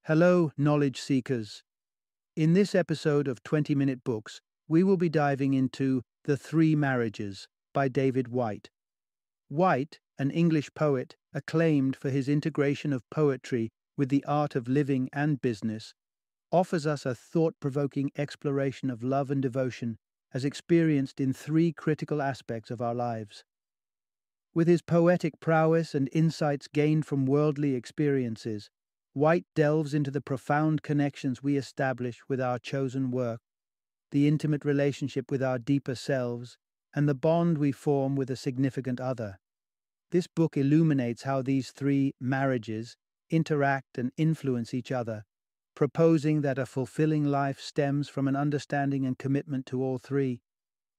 Hello, knowledge seekers. In this episode of 20-Minute Books, we will be diving into The Three Marriages by David Whyte. Whyte, an English poet acclaimed for his integration of poetry with the art of living and business, offers us a thought-provoking exploration of love and devotion as experienced in three critical aspects of our lives. With his poetic prowess and insights gained from worldly experiences, Whyte delves into the profound connections we establish with our chosen work, the intimate relationship with our deeper selves, and the bond we form with a significant other. This book illuminates how these three marriages interact and influence each other, proposing that a fulfilling life stems from an understanding and commitment to all three.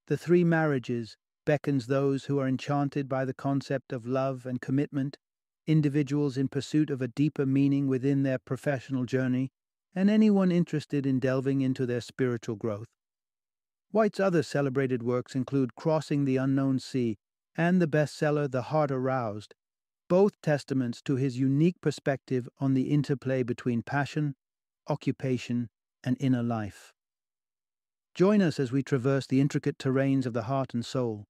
The Three Marriages beckons those who are enchanted by the concept of love and commitment, individuals in pursuit of a deeper meaning within their professional journey, and anyone interested in delving into their spiritual growth. Whyte's other celebrated works include Crossing the Unknown Sea and the bestseller The Heart Aroused, both testaments to his unique perspective on the interplay between passion, occupation, and inner life. Join us as we traverse the intricate terrains of the heart and soul,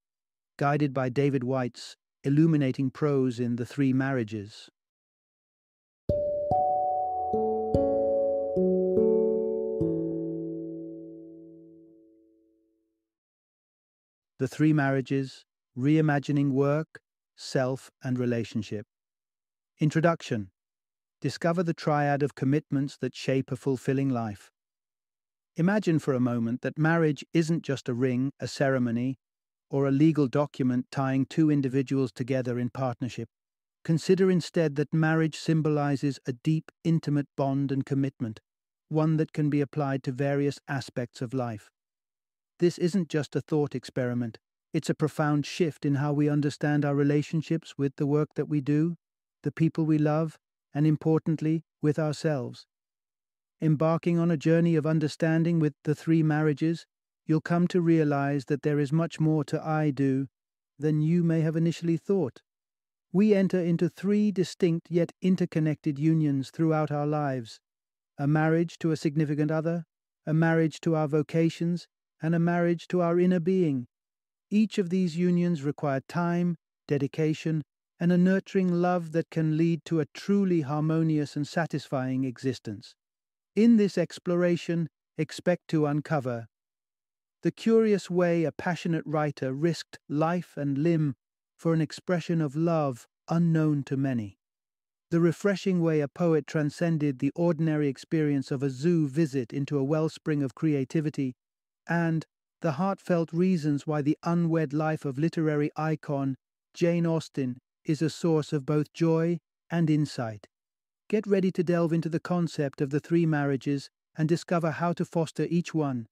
guided by David Whyte's illuminating prose in The Three Marriages. The Three Marriages, Reimagining Work, Self, and Relationship. Introduction. Discover the triad of commitments that shape a fulfilling life. Imagine for a moment that marriage isn't just a ring, a ceremony, or a legal document tying two individuals together in partnership. Consider instead that marriage symbolizes a deep, intimate bond and commitment, one that can be applied to various aspects of life. This isn't just a thought experiment, it's a profound shift in how we understand our relationships with the work that we do, the people we love, and importantly, with ourselves. Embarking on a journey of understanding with the three marriages, you'll come to realize that there is much more to I do than you may have initially thought. We enter into three distinct yet interconnected unions throughout our lives: a marriage to a significant other, a marriage to our vocations, and a marriage to our inner being. Each of these unions require time, dedication, and a nurturing love that can lead to a truly harmonious and satisfying existence. In this exploration, expect to uncover the curious way a passionate writer risked life and limb for an expression of love unknown to many, the refreshing way a poet transcended the ordinary experience of a zoo visit into a wellspring of creativity, and the heartfelt reasons why the unwed life of literary icon Jane Austen is a source of both joy and insight. Get ready to delve into the concept of the three marriages and discover how to foster each one,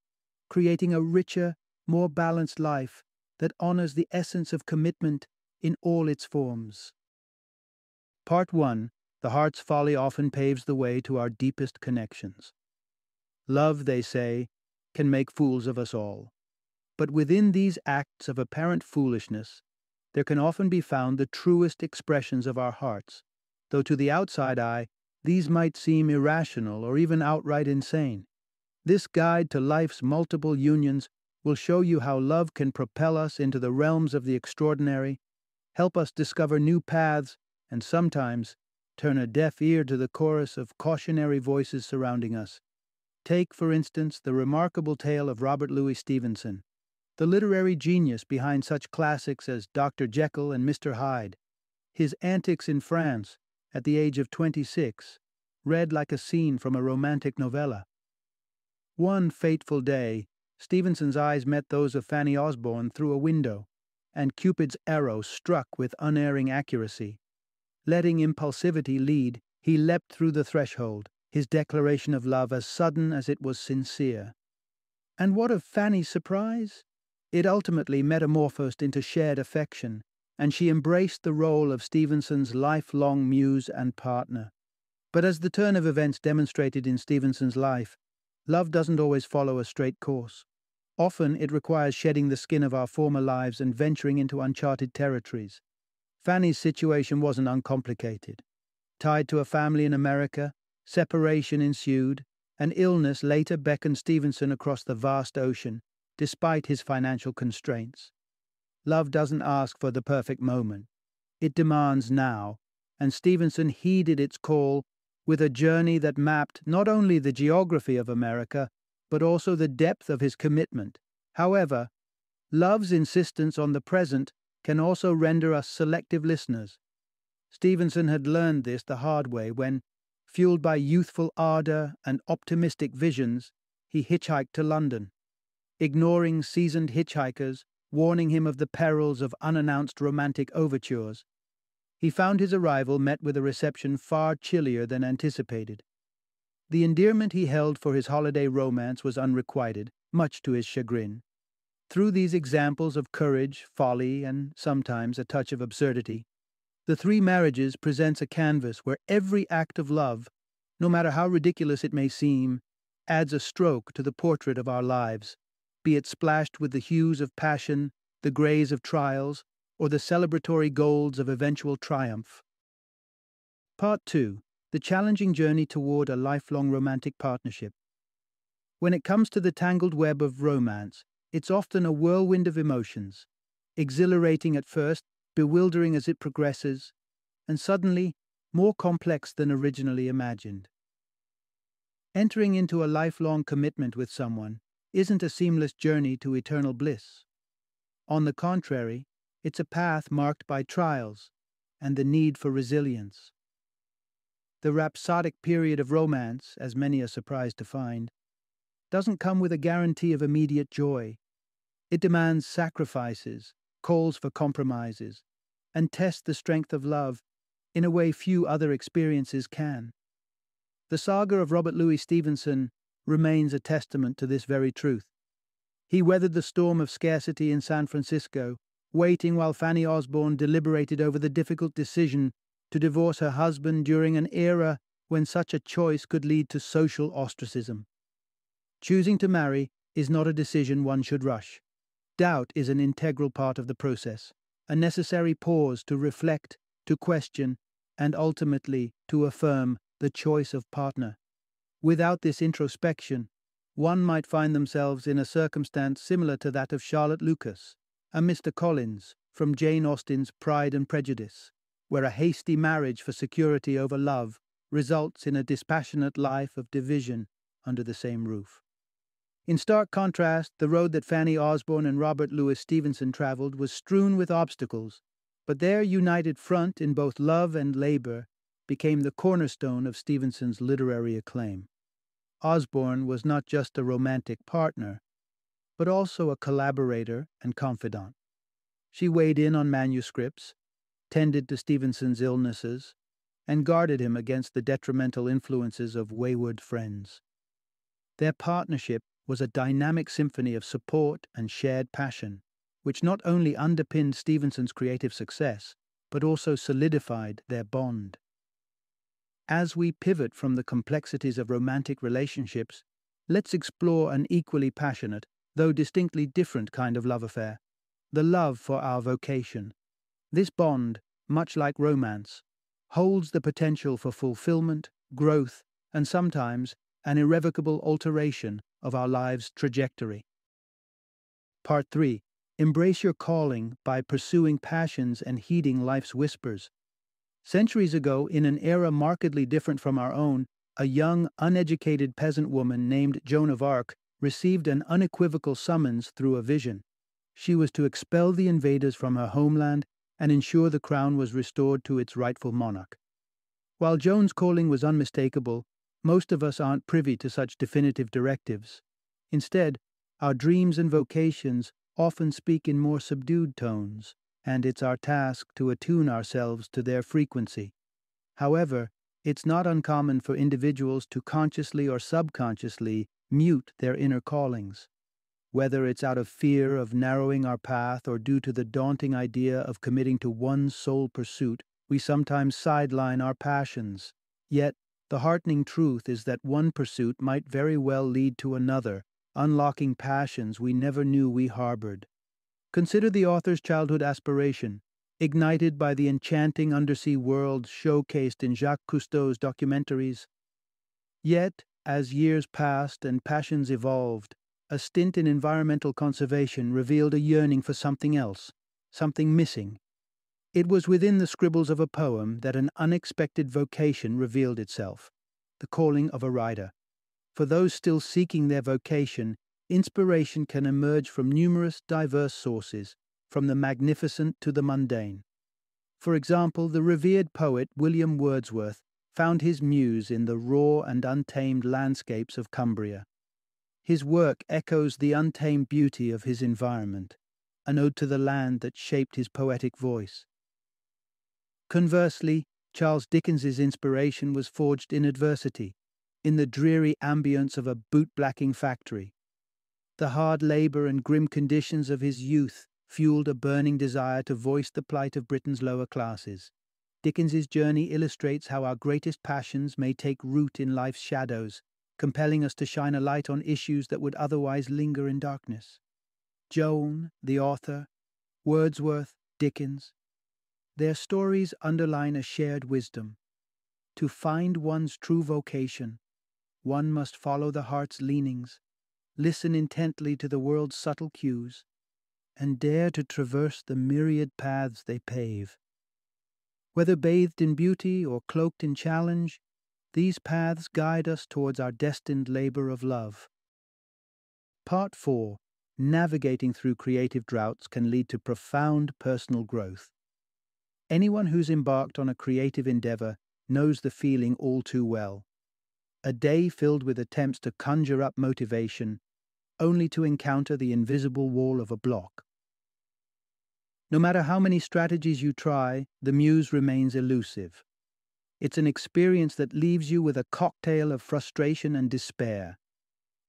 creating a richer, more balanced life that honors the essence of commitment in all its forms. Part 1. The heart's folly often paves the way to our deepest connections. Love, they say, can make fools of us all. But within these acts of apparent foolishness, there can often be found the truest expressions of our hearts, though to the outside eye, these might seem irrational or even outright insane. This guide to life's multiple unions will show you how love can propel us into the realms of the extraordinary, help us discover new paths, and sometimes turn a deaf ear to the chorus of cautionary voices surrounding us. Take, for instance, the remarkable tale of Robert Louis Stevenson, the literary genius behind such classics as Dr. Jekyll and Mr. Hyde. His antics in France, at the age of 26, read like a scene from a romantic novella. One fateful day, Stevenson's eyes met those of Fanny Osborne through a window, and Cupid's arrow struck with unerring accuracy. Letting impulsivity lead, he leapt through the threshold, his declaration of love as sudden as it was sincere. And what of Fanny's surprise? It ultimately metamorphosed into shared affection, and she embraced the role of Stevenson's lifelong muse and partner. But as the turn of events demonstrated in Stevenson's life, love doesn't always follow a straight course. Often it requires shedding the skin of our former lives and venturing into uncharted territories. Fanny's situation wasn't uncomplicated. Tied to a family in America, Separation ensued, and illness later beckoned Stevenson across the vast ocean, despite his financial constraints. Love doesn't ask for the perfect moment. It demands now, and Stevenson heeded its call with a journey that mapped not only the geography of America, but also the depth of his commitment. However, love's insistence on the present can also render us selective listeners. Stevenson had learned this the hard way when, fueled by youthful ardor and optimistic visions, he hitchhiked to London. Ignoring seasoned hitchhikers, warning him of the perils of unannounced romantic overtures, he found his arrival met with a reception far chillier than anticipated. The endearment he held for his holiday romance was unrequited, much to his chagrin. Through these examples of courage, folly, and sometimes a touch of absurdity, The Three Marriages presents a canvas where every act of love, no matter how ridiculous it may seem, adds a stroke to the portrait of our lives, be it splashed with the hues of passion, the grays of trials, or the celebratory golds of eventual triumph. Part 2. The challenging journey toward a lifelong romantic partnership. When it comes to the tangled web of romance, it's often a whirlwind of emotions, exhilarating at first, bewildering as it progresses, and suddenly more complex than originally imagined. Entering into a lifelong commitment with someone isn't a seamless journey to eternal bliss. On the contrary, it's a path marked by trials and the need for resilience. The rhapsodic period of romance, as many are surprised to find, doesn't come with a guarantee of immediate joy. It demands sacrifices, calls for compromises, and tests the strength of love in a way few other experiences can. The saga of Robert Louis Stevenson remains a testament to this very truth. He weathered the storm of scarcity in San Francisco, waiting while Fanny Osborne deliberated over the difficult decision to divorce her husband during an era when such a choice could lead to social ostracism. Choosing to marry is not a decision one should rush. Doubt is an integral part of the process, a necessary pause to reflect, to question, and ultimately to affirm the choice of partner. Without this introspection, one might find themselves in a circumstance similar to that of Charlotte Lucas, a Mr. Collins, from Jane Austen's Pride and Prejudice, where a hasty marriage for security over love results in a dispassionate life of division under the same roof. In stark contrast, the road that Fanny Osborne and Robert Louis Stevenson traveled was strewn with obstacles, but their united front in both love and labor became the cornerstone of Stevenson's literary acclaim. Osborne was not just a romantic partner, but also a collaborator and confidant. She weighed in on manuscripts, tended to Stevenson's illnesses, and guarded him against the detrimental influences of wayward friends. Their partnership was a dynamic symphony of support and shared passion, which not only underpinned Stevenson's creative success, but also solidified their bond. As we pivot from the complexities of romantic relationships, let's explore an equally passionate, though distinctly different kind of love affair, the love for our vocation. This bond, much like romance, holds the potential for fulfillment, growth, and sometimes an irrevocable alteration of our life's trajectory. Part 3. Embrace your calling by pursuing passions and heeding life's whispers. Centuries ago, in an era markedly different from our own, a young, uneducated peasant woman named Joan of Arc received an unequivocal summons through a vision. She was to expel the invaders from her homeland and ensure the crown was restored to its rightful monarch. While Joan's calling was unmistakable, most of us aren't privy to such definitive directives. Instead, our dreams and vocations often speak in more subdued tones, and it's our task to attune ourselves to their frequency. However, it's not uncommon for individuals to consciously or subconsciously mute their inner callings. Whether it's out of fear of narrowing our path or due to the daunting idea of committing to one sole pursuit, we sometimes sideline our passions. Yet, the heartening truth is that one pursuit might very well lead to another, unlocking passions we never knew we harbored. Consider the author's childhood aspiration, ignited by the enchanting undersea world showcased in Jacques Cousteau's documentaries. Yet, as years passed and passions evolved, a stint in environmental conservation revealed a yearning for something else, something missing. It was within the scribbles of a poem that an unexpected vocation revealed itself, the calling of a writer. For those still seeking their vocation, inspiration can emerge from numerous diverse sources, from the magnificent to the mundane. For example, the revered poet William Wordsworth found his muse in the raw and untamed landscapes of Cumbria. His work echoes the untamed beauty of his environment, an ode to the land that shaped his poetic voice. Conversely, Charles Dickens's inspiration was forged in adversity, in the dreary ambience of a boot-blacking factory. The hard labor and grim conditions of his youth fueled a burning desire to voice the plight of Britain's lower classes. Dickens's journey illustrates how our greatest passions may take root in life's shadows, compelling us to shine a light on issues that would otherwise linger in darkness. Joan, the author, Wordsworth, Dickens, their stories underline a shared wisdom. To find one's true vocation, one must follow the heart's leanings, listen intently to the world's subtle cues, and dare to traverse the myriad paths they pave. Whether bathed in beauty or cloaked in challenge, these paths guide us towards our destined labor of love. Part 4. Navigating through creative droughts can lead to profound personal growth. Anyone who's embarked on a creative endeavor knows the feeling all too well. A day filled with attempts to conjure up motivation, only to encounter the invisible wall of a block. No matter how many strategies you try, the muse remains elusive. It's an experience that leaves you with a cocktail of frustration and despair.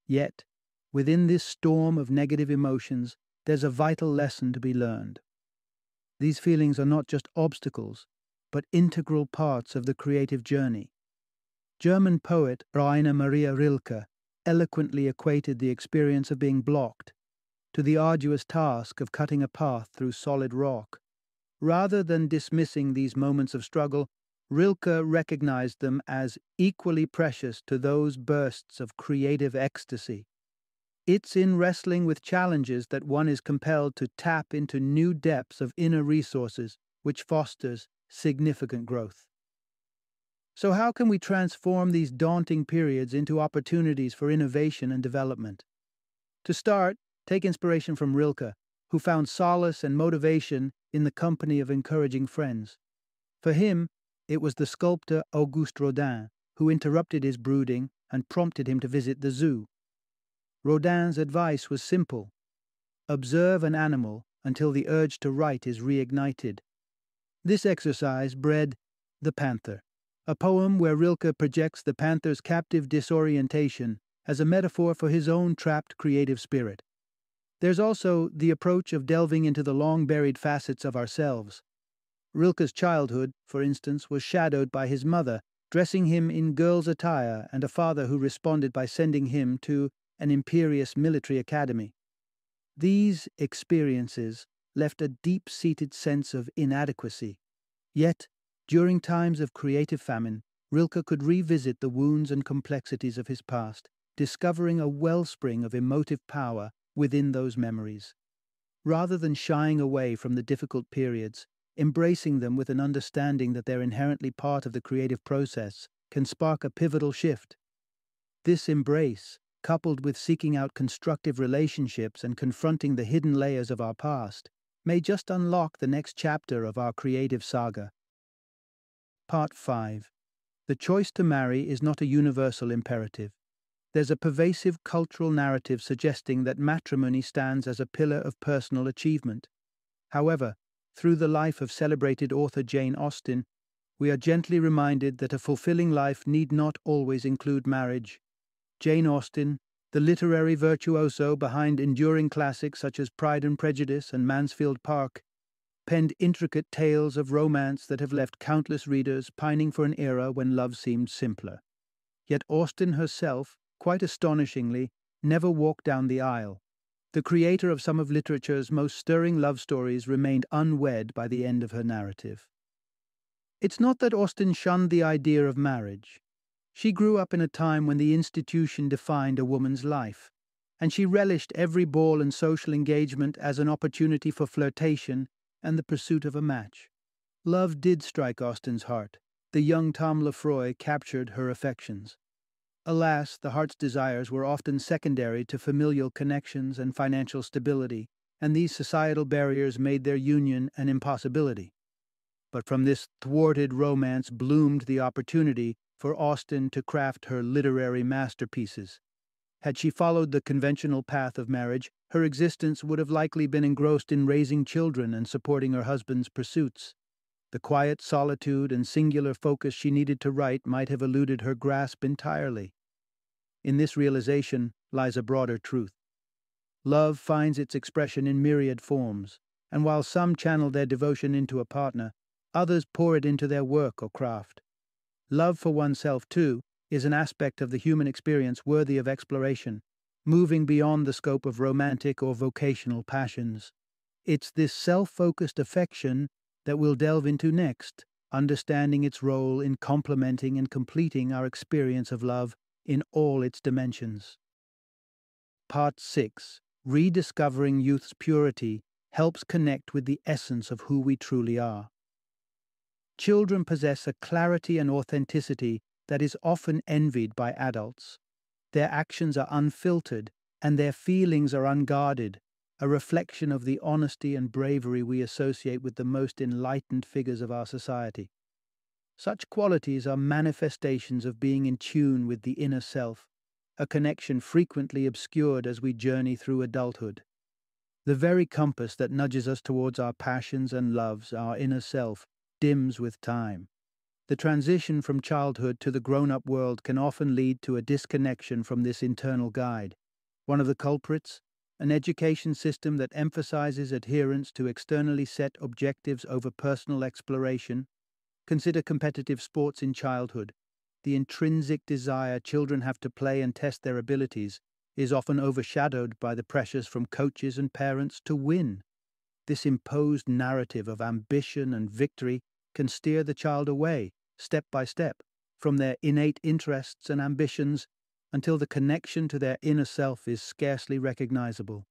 Yet, within this storm of negative emotions, there's a vital lesson to be learned. These feelings are not just obstacles, but integral parts of the creative journey. German poet Rainer Maria Rilke eloquently equated the experience of being blocked to the arduous task of cutting a path through solid rock. Rather than dismissing these moments of struggle, Rilke recognized them as equally precious to those bursts of creative ecstasy. It's in wrestling with challenges that one is compelled to tap into new depths of inner resources, which fosters significant growth. So how can we transform these daunting periods into opportunities for innovation and development? To start, take inspiration from Rilke, who found solace and motivation in the company of encouraging friends. For him, it was the sculptor Auguste Rodin who interrupted his brooding and prompted him to visit the zoo. Rodin's advice was simple: observe an animal until the urge to write is reignited. This exercise bred The Panther, a poem where Rilke projects the panther's captive disorientation as a metaphor for his own trapped creative spirit. There's also the approach of delving into the long-buried facets of ourselves. Rilke's childhood, for instance, was shadowed by his mother, dressing him in girl's attire, and a father who responded by sending him to an imperious military academy. These experiences left a deep-seated sense of inadequacy. Yet, during times of creative famine, Rilke could revisit the wounds and complexities of his past, discovering a wellspring of emotive power within those memories. Rather than shying away from the difficult periods, embracing them with an understanding that they're inherently part of the creative process can spark a pivotal shift. This embrace, coupled with seeking out constructive relationships and confronting the hidden layers of our past, may just unlock the next chapter of our creative saga. Part 5. The choice to marry is not a universal imperative. There's a pervasive cultural narrative suggesting that matrimony stands as a pillar of personal achievement. However, through the life of celebrated author Jane Austen, we are gently reminded that a fulfilling life need not always include marriage. Jane Austen, the literary virtuoso behind enduring classics such as Pride and Prejudice and Mansfield Park, penned intricate tales of romance that have left countless readers pining for an era when love seemed simpler. Yet Austen herself, quite astonishingly, never walked down the aisle. The creator of some of literature's most stirring love stories remained unwed by the end of her narrative. It's not that Austen shunned the idea of marriage. She grew up in a time when the institution defined a woman's life, and she relished every ball and social engagement as an opportunity for flirtation and the pursuit of a match. Love did strike Austen's heart. The young Tom Lefroy captured her affections. Alas, the heart's desires were often secondary to familial connections and financial stability, and these societal barriers made their union an impossibility. But from this thwarted romance bloomed the opportunity for Austen to craft her literary masterpieces. Had she followed the conventional path of marriage, her existence would have likely been engrossed in raising children and supporting her husband's pursuits. The quiet solitude and singular focus she needed to write might have eluded her grasp entirely. In this realization lies a broader truth. Love finds its expression in myriad forms, and while some channel their devotion into a partner, others pour it into their work or craft. Love for oneself, too, is an aspect of the human experience worthy of exploration, moving beyond the scope of romantic or vocational passions. It's this self-focused affection that we'll delve into next, understanding its role in complementing and completing our experience of love in all its dimensions. Part 6. Rediscovering Youth's Purity helps connect with the essence of who we truly are. Children possess a clarity and authenticity that is often envied by adults. Their actions are unfiltered, and their feelings are unguarded, a reflection of the honesty and bravery we associate with the most enlightened figures of our society. Such qualities are manifestations of being in tune with the inner self, a connection frequently obscured as we journey through adulthood. The very compass that nudges us towards our passions and loves, our inner self, dims with time. The transition from childhood to the grown-up world can often lead to a disconnection from this internal guide. One of the culprits? An education system that emphasizes adherence to externally set objectives over personal exploration. Consider competitive sports in childhood. The intrinsic desire children have to play and test their abilities is often overshadowed by the pressures from coaches and parents to win. This imposed narrative of ambition and victory can steer the child away, step by step, from their innate interests and ambitions until the connection to their inner self is scarcely recognizable.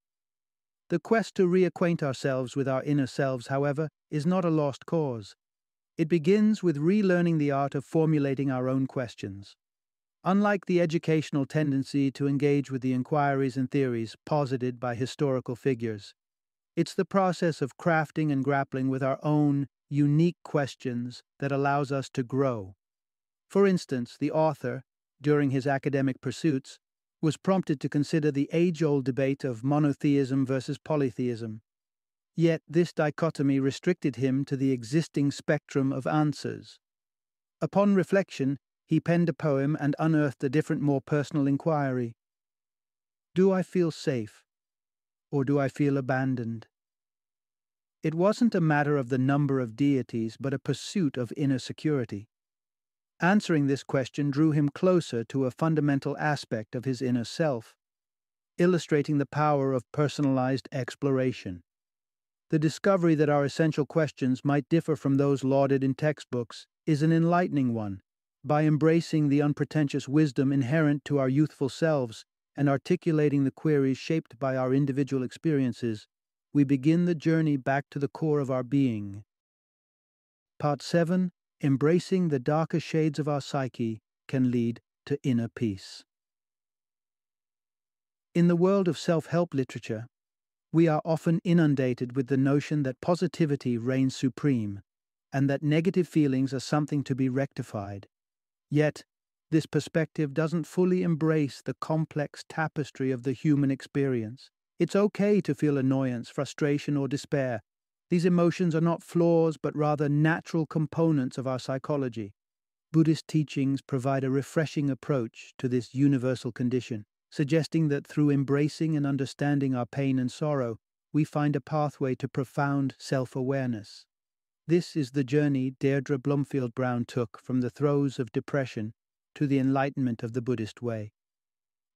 The quest to reacquaint ourselves with our inner selves, however, is not a lost cause. It begins with relearning the art of formulating our own questions. Unlike the educational tendency to engage with the inquiries and theories posited by historical figures, it's the process of crafting and grappling with our own unique questions that allows us to grow. For instance, the author, during his academic pursuits, was prompted to consider the age-old debate of monotheism versus polytheism. Yet this dichotomy restricted him to the existing spectrum of answers. Upon reflection, he penned a poem and unearthed a different, more personal inquiry. Do I feel safe, or do I feel abandoned? It wasn't a matter of the number of deities, but a pursuit of inner security. Answering this question drew him closer to a fundamental aspect of his inner self, illustrating the power of personalized exploration. The discovery that our essential questions might differ from those lauded in textbooks is an enlightening one. By embracing the unpretentious wisdom inherent to our youthful selves and articulating the queries shaped by our individual experiences, we begin the journey back to the core of our being. Part 7. Embracing the darker shades of our psyche can lead to inner peace. In the world of self-help literature, we are often inundated with the notion that positivity reigns supreme and that negative feelings are something to be rectified. Yet, this perspective doesn't fully embrace the complex tapestry of the human experience. It's okay to feel annoyance, frustration, or despair. These emotions are not flaws, but rather natural components of our psychology. Buddhist teachings provide a refreshing approach to this universal condition, suggesting that through embracing and understanding our pain and sorrow, we find a pathway to profound self-awareness. This is the journey Deirdre Blomfield Brown took from the throes of depression to the enlightenment of the Buddhist way.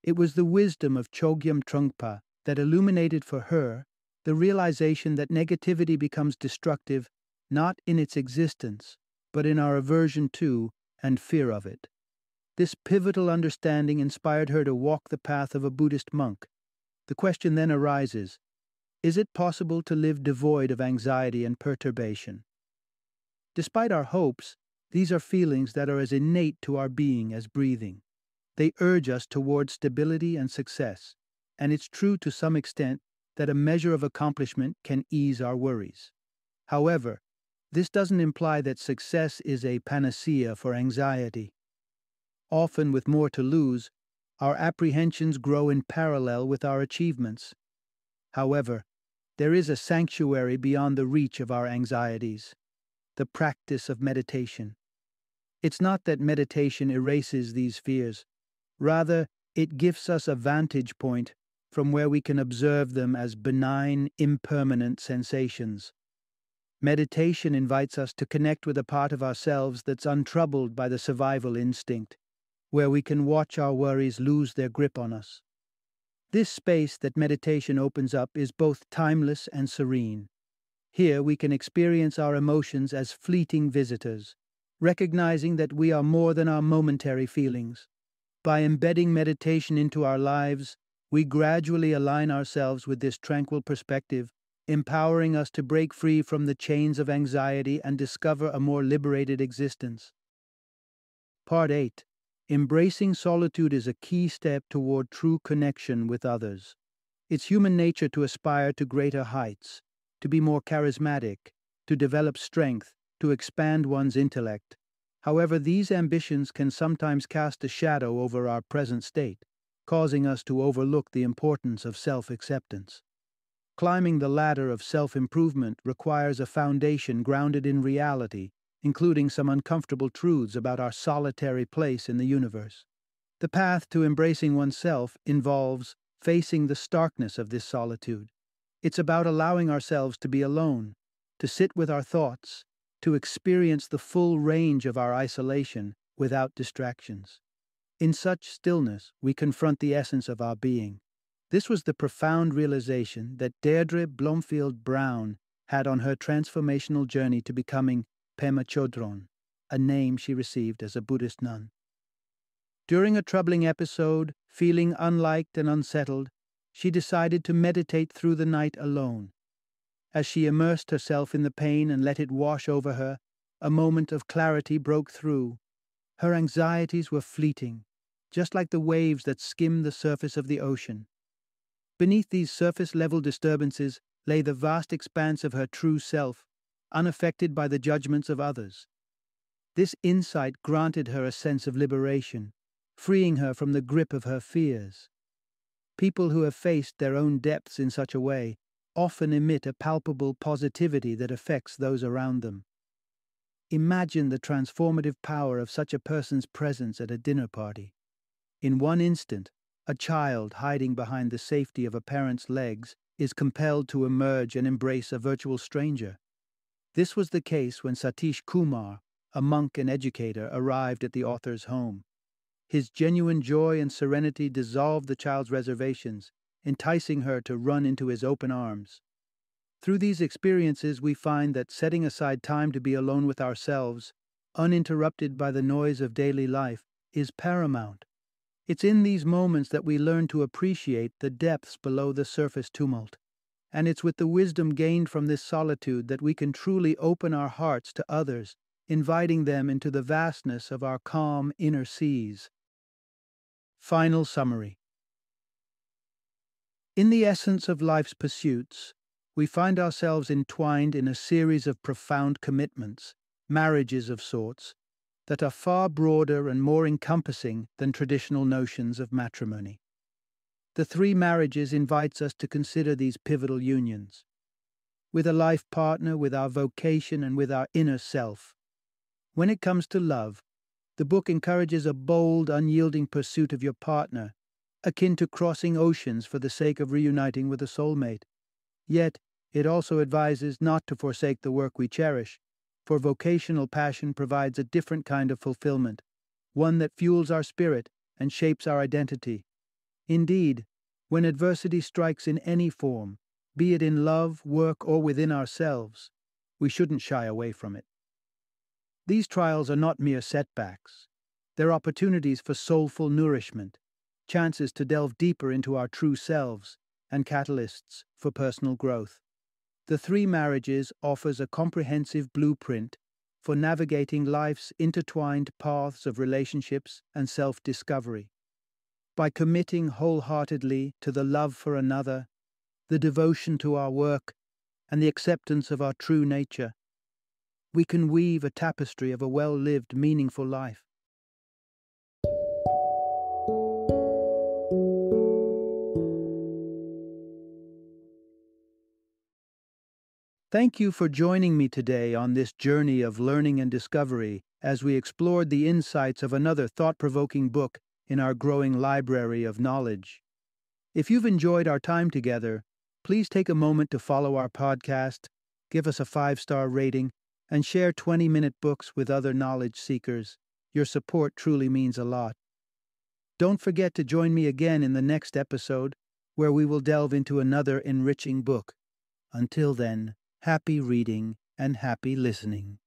It was the wisdom of Chogyam Trungpa that illuminated for her the realization that negativity becomes destructive not in its existence, but in our aversion to and fear of it. This pivotal understanding inspired her to walk the path of a Buddhist monk. The question then arises, is it possible to live devoid of anxiety and perturbation? Despite our hopes, these are feelings that are as innate to our being as breathing. They urge us toward stability and success, and it's true to some extent that a measure of accomplishment can ease our worries. However, this doesn't imply that success is a panacea for anxiety. Often, with more to lose, our apprehensions grow in parallel with our achievements. However, there is a sanctuary beyond the reach of our anxieties: the practice of meditation. It's not that meditation erases these fears. Rather, it gives us a vantage point from where we can observe them as benign, impermanent sensations. Meditation invites us to connect with a part of ourselves that's untroubled by the survival instinct, where we can watch our worries lose their grip on us. This space that meditation opens up is both timeless and serene. Here we can experience our emotions as fleeting visitors, recognizing that we are more than our momentary feelings. By embedding meditation into our lives, we gradually align ourselves with this tranquil perspective, empowering us to break free from the chains of anxiety and discover a more liberated existence. Part 8. Embracing solitude is a key step toward true connection with others. It's human nature to aspire to greater heights, to be more charismatic, to develop strength, to expand one's intellect. However, these ambitions can sometimes cast a shadow over our present state, causing us to overlook the importance of self-acceptance. Climbing the ladder of self-improvement requires a foundation grounded in reality, including some uncomfortable truths about our solitary place in the universe. The path to embracing oneself involves facing the starkness of this solitude. It's about allowing ourselves to be alone, to sit with our thoughts, to experience the full range of our isolation without distractions. In such stillness, we confront the essence of our being. This was the profound realization that Deirdre Blomfield Brown had on her transformational journey to becoming Pema Chodron, a name she received as a Buddhist nun. During a troubling episode, feeling unliked and unsettled, she decided to meditate through the night alone. As she immersed herself in the pain and let it wash over her, a moment of clarity broke through. Her anxieties were fleeting, just like the waves that skim the surface of the ocean. Beneath these surface-level disturbances lay the vast expanse of her true self, unaffected by the judgments of others. This insight granted her a sense of liberation, freeing her from the grip of her fears. People who have faced their own depths in such a way often emit a palpable positivity that affects those around them. Imagine the transformative power of such a person's presence at a dinner party. In one instant, a child hiding behind the safety of a parent's legs is compelled to emerge and embrace a virtual stranger. This was the case when Satish Kumar, a monk and educator, arrived at the author's home. His genuine joy and serenity dissolved the child's reservations, enticing her to run into his open arms. Through these experiences, we find that setting aside time to be alone with ourselves, uninterrupted by the noise of daily life, is paramount. It's in these moments that we learn to appreciate the depths below the surface tumult. And it's with the wisdom gained from this solitude that we can truly open our hearts to others, inviting them into the vastness of our calm inner seas. Final summary. In the essence of life's pursuits, we find ourselves entwined in a series of profound commitments, marriages of sorts, that are far broader and more encompassing than traditional notions of matrimony. The three marriages invites us to consider these pivotal unions, with a life partner, with our vocation, and with our inner self. When it comes to love, the book encourages a bold, unyielding pursuit of your partner, akin to crossing oceans for the sake of reuniting with a soulmate. Yet, it also advises not to forsake the work we cherish, for vocational passion provides a different kind of fulfillment, one that fuels our spirit and shapes our identity. Indeed, when adversity strikes in any form, be it in love, work, or within ourselves, we shouldn't shy away from it. These trials are not mere setbacks. They're opportunities for soulful nourishment, chances to delve deeper into our true selves, and catalysts for personal growth. The Three Marriages offers a comprehensive blueprint for navigating life's intertwined paths of relationships and self-discovery. By committing wholeheartedly to the love for another, the devotion to our work, and the acceptance of our true nature, we can weave a tapestry of a well-lived, meaningful life. Thank you for joining me today on this journey of learning and discovery as we explored the insights of another thought-provoking book in our growing library of knowledge. If you've enjoyed our time together, please take a moment to follow our podcast, give us a 5-star rating, and share 20-minute books with other knowledge seekers. Your support truly means a lot. Don't forget to join me again in the next episode, where we will delve into another enriching book. Until then, happy reading and happy listening.